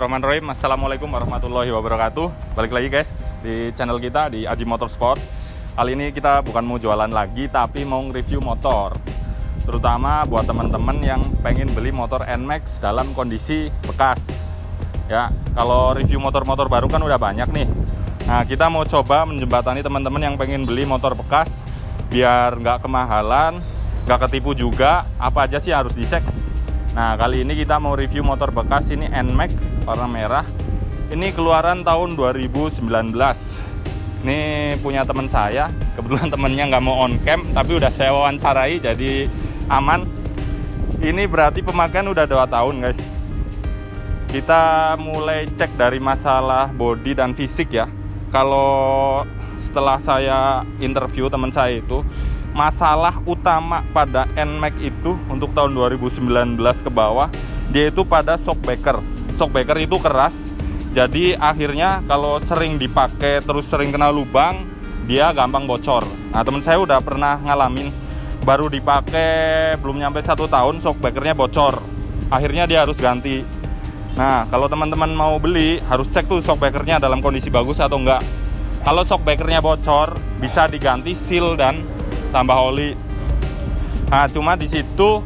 Bismillahirrahmanirrahim. Assalamualaikum warahmatullahi wabarakatuh. Balik lagi guys di channel kita di Aji Motorsport. Kali ini kita bukan mau jualan lagi, tapi mau review motor. Terutama buat teman-teman yang pengen beli motor NMAX dalam kondisi bekas. Ya, kalau review motor-motor baru kan udah banyak nih. Nah, kita mau coba menjembatani teman-teman yang pengen beli motor bekas biar nggak kemahalan, nggak ketipu juga. Apa aja sih harus dicek? Nah, kali ini kita mau review motor bekas ini NMAX warna merah. Ini keluaran tahun 2019. Ini punya teman saya. Kebetulan temennya nggak mau on cam, tapi udah saya wawancarai, jadi aman. Ini berarti pemakaian udah 2 tahun guys. Kita mulai cek dari masalah bodi dan fisik ya. Kalau setelah saya interview teman saya itu, masalah utama pada NMAX itu untuk tahun 2019 ke bawah, dia itu pada shockbreaker. Shockbreaker itu keras, jadi akhirnya kalau sering dipakai terus sering kena lubang, dia gampang bocor. Nah, teman saya udah pernah ngalamin, baru dipakai belum nyampe 1 tahun shockbreakernya bocor, akhirnya dia harus ganti. Nah, kalau teman-teman mau beli harus cek tuh shockbreakernya dalam kondisi bagus atau enggak. Kalau shockbreakernya bocor, bisa diganti seal dan tambah oli. Nah, cuma di situ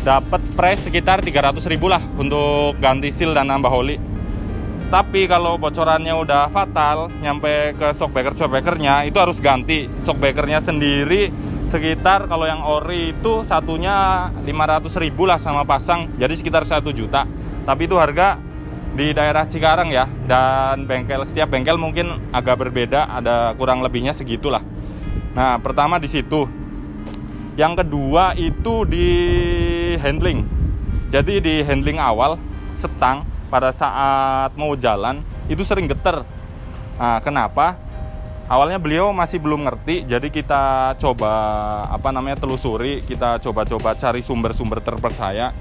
dapat price sekitar 300.000 lah untuk ganti seal dan nambah oli. Tapi kalau bocorannya udah fatal, nyampe ke shockbreakernya itu harus ganti. Shockbreakernya sendiri sekitar, kalau yang ori itu satunya 500.000 lah sama pasang, jadi sekitar 1 juta. Tapi itu harga di daerah Cikarang ya, dan bengkel, setiap bengkel mungkin agak berbeda, ada kurang lebihnya segitulah. Nah, pertama di situ. Yang kedua itu di handling. Jadi di handling awal, setang pada saat mau jalan itu sering geter. Nah, kenapa? Awalnya beliau masih belum ngerti, jadi kita coba telusuri, kita coba-coba cari sumber-sumber terpercaya.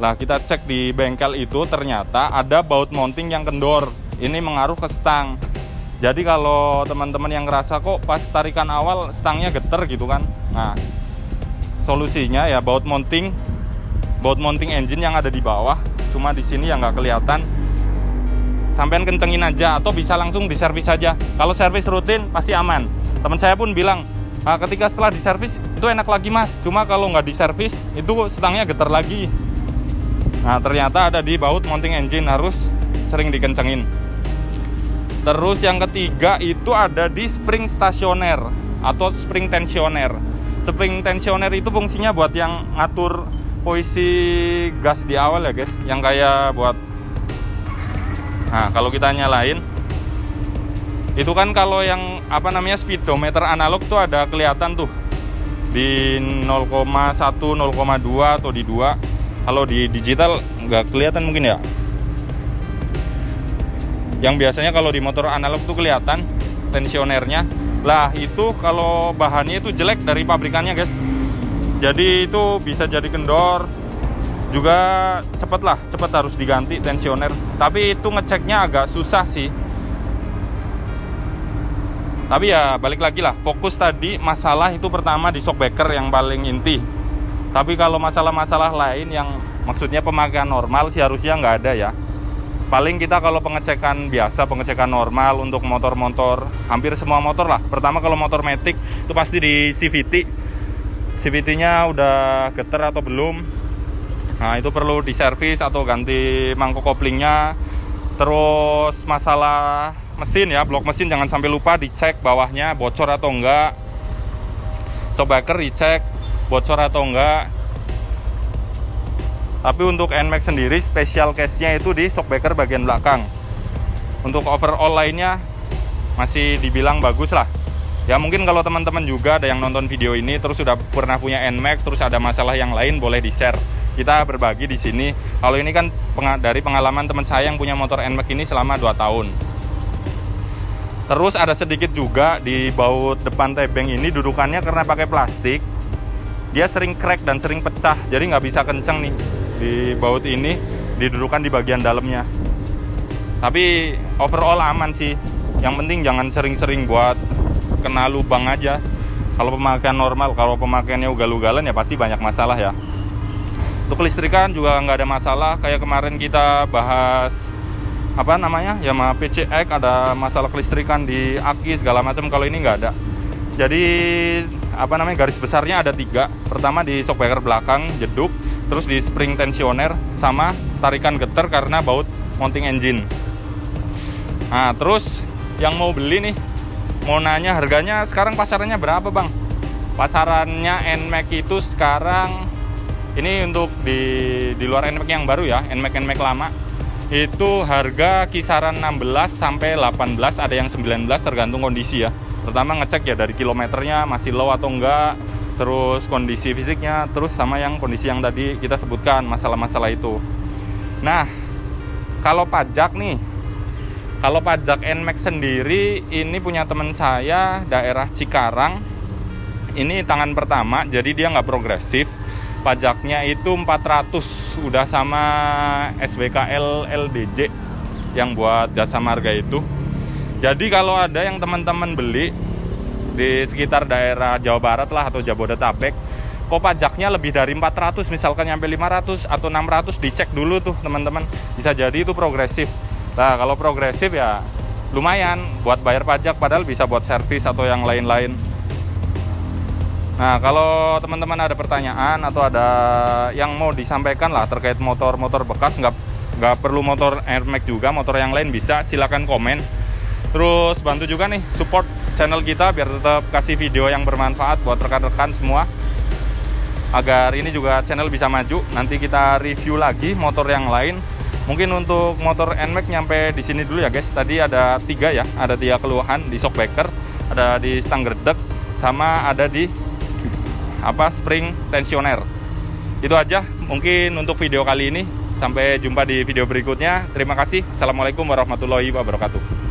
Lah, kita cek di bengkel itu ternyata ada baut mounting yang kendor. Ini mengaruh ke stang. Jadi kalau teman-teman yang ngerasa kok pas tarikan awal stangnya geter gitu kan, nah solusinya ya baut mounting engine yang ada di bawah. Cuma di sini yang nggak kelihatan. Sampean kencengin aja atau bisa langsung diservis aja. Kalau servis rutin pasti aman. Teman saya pun bilang, nah, ketika setelah diservis itu enak lagi mas. Cuma kalau nggak diservis itu stangnya geter lagi. Nah, ternyata ada di baut mounting engine, harus sering dikencengin. Terus yang ketiga itu ada di spring stasioner atau spring tensioner. Spring tensioner itu fungsinya buat yang ngatur posisi gas di awal ya guys, yang kayak buat, nah kalau kita nyalain itu kan, kalau yang speedometer analog tuh ada kelihatan tuh di 0,1, 0,2 atau di 2. Kalau di digital nggak kelihatan mungkin ya. Yang biasanya kalau di motor analog tuh kelihatan tensionernya. Lah, itu kalau bahannya itu jelek dari pabrikannya guys, jadi itu bisa jadi kendor. Juga cepet harus diganti tensioner. Tapi itu ngeceknya agak susah sih. Tapi ya balik lagi lah, fokus tadi masalah itu pertama di shockbreaker yang paling inti. Tapi kalau masalah-masalah lain yang maksudnya pemakaian normal sih harusnya nggak ada ya. Paling kita kalau pengecekan biasa, pengecekan normal untuk motor-motor, hampir semua motor lah. Pertama kalau motor Matic itu pasti di CVT. CVT-nya udah geter atau belum. Nah, itu perlu diservis atau ganti mangkok koplingnya. Terus masalah mesin ya, blok mesin jangan sampai lupa dicek bawahnya bocor atau enggak. Shockbreaker dicek bocor atau enggak. Tapi untuk NMAX sendiri special case-nya itu di shockbreaker bagian belakang. Untuk overall lainnya masih dibilang bagus lah. Ya mungkin kalau teman-teman juga ada yang nonton video ini terus sudah pernah punya NMAX, terus ada masalah yang lain, boleh di-share. Kita berbagi di sini. Kalau ini kan dari pengalaman teman saya yang punya motor NMAX ini selama 2 tahun. Terus ada sedikit juga di baut depan tebeng ini, dudukannya karena pakai plastik, dia sering crack dan sering pecah, jadi nggak bisa kenceng nih di baut ini, didudukan di bagian dalamnya. Tapi overall aman sih. Yang penting jangan sering-sering buat kena lubang aja. Kalau pemakaian normal, kalau pemakaiannya ugal-ugalan ya pasti banyak masalah ya. Untuk kelistrikan juga nggak ada masalah. Kayak kemarin kita bahas apa namanya, Yamaha PCX, ada masalah kelistrikan di aki segala macam. Kalau ini nggak ada. Jadi apa namanya, garis besarnya ada 3. Pertama di shockbreaker belakang jeduk, terus di spring tensioner, sama tarikan getar karena baut mounting engine. Nah terus yang mau beli nih, mau nanya harganya sekarang pasarannya berapa bang? Pasarannya NMAX itu sekarang ini untuk di luar NMAX yang baru ya, NMAX lama itu harga kisaran 16 sampai 18, ada yang 19 tergantung kondisi ya. Pertama ngecek ya dari kilometernya masih low atau enggak, terus kondisi fisiknya, terus sama yang kondisi yang tadi kita sebutkan, masalah-masalah itu. Nah, kalau pajak nih, kalau pajak NMAX sendiri ini punya teman saya daerah Cikarang. Ini tangan pertama, jadi dia nggak progresif. Pajaknya itu 400, udah sama SWKL LDJ yang buat jasa marga itu. Jadi kalau ada yang teman-teman beli di sekitar daerah Jawa Barat lah atau Jabodetabek, kok pajaknya lebih dari 400, misalkan nyampe 500 atau 600, dicek dulu tuh teman-teman. Bisa jadi itu progresif. Nah kalau progresif ya lumayan buat bayar pajak, padahal bisa buat servis atau yang lain-lain. Nah kalau teman-teman ada pertanyaan atau ada yang mau disampaikan lah terkait motor-motor bekas, nggak perlu motor NMAX juga, motor yang lain bisa, silakan komen. Terus bantu juga nih support channel kita biar tetap kasih video yang bermanfaat buat rekan-rekan semua, agar ini juga channel bisa maju. Nanti kita review lagi motor yang lain. Mungkin untuk motor NMAX nyampe di sini dulu ya guys. Tadi ada 3 ya, ada 3 keluhan di shockbreaker, ada di stang gerdek, sama ada di spring tensioner. Itu aja mungkin untuk video kali ini. Sampai jumpa di video berikutnya. Terima kasih. Assalamualaikum warahmatullahi wabarakatuh.